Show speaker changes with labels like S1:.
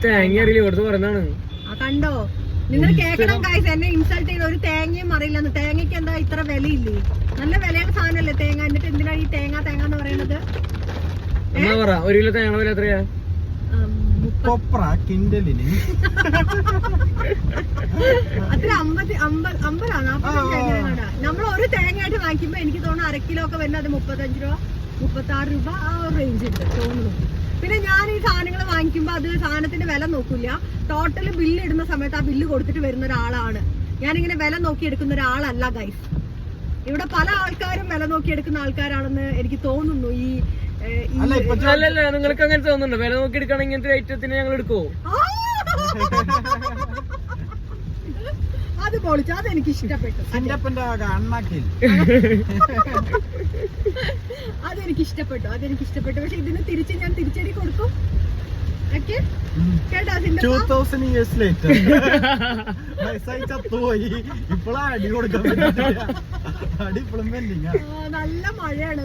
S1: തേങ്ങ അറിയില്ല ഇവിടുത്തെ പറയുന്നതാണ്.
S2: കണ്ടോ, നിങ്ങൾ കേക്കണം ഗൈസ്, എന്നെ ഇൻസൾട്ട് ചെയ്ത ഒരു തേങ്ങയും അറിയില്ലെന്ന്. തേങ്ങയ്ക്ക് എന്താ ഇത്ര വിലയില്ലേ? നല്ല വിലയുടെ സാധനമല്ലേ തേങ്ങ, എന്നിട്ട് എന്തിനാ ഈ തേങ്ങ എന്ന് പറയുന്നത്?
S1: എന്നാ പറ, 1 കിലോ തേങ്ങ വില എത്രയാ?
S2: അത്ര 50 നമ്മൾ ഒരു തേങ്ങയായിട്ട് വാങ്ങിക്കുമ്പോ എനിക്ക് തോന്നുന്നു 1/2 കിലോ ഒക്കെ വരുന്നത് 35 രൂപ 36 രൂപ ആ ഒരു റേഞ്ച് ഉണ്ട് തോന്നുന്നു. പിന്നെ ഞാൻ ഈ സാധനങ്ങൾ വാങ്ങിക്കുമ്പോ അത് സാധനത്തിന്റെ വില നോക്കൂല, ടോട്ടൽ ബില്ല് ഇടുന്ന സമയത്ത് ആ ബില്ല് കൊടുത്തിട്ട് വരുന്ന ഒരാളാണ്. ഞാനിങ്ങനെ വില നോക്കി എടുക്കുന്ന ഒരാളല്ല ഗൈസ്. ഇവിടെ പല ആൾക്കാരും വില നോക്കി എടുക്കുന്ന ആൾക്കാരാണെന്ന് എനിക്ക് തോന്നുന്നു.
S1: അല്ലല്ല, നിങ്ങൾക്ക് അങ്ങനെ തോന്നുന്നുണ്ടോ? വില നോക്കി എടുക്കുകയാണെങ്കിൽ ഇങ്ങനത്തെ ഐറ്റത്തിന് ഞങ്ങൾ എടുക്കുവോ?
S2: അത് പൊളിച്ചു, അതെനിക്ക് ഇഷ്ടപ്പെട്ടു. അതെനിക്ക് ഇഷ്ടപ്പെട്ടു. പക്ഷെ ഇതിന് ഞാൻ തിരിച്ചടി കൊടുക്കും. നല്ല മഴയാണ്.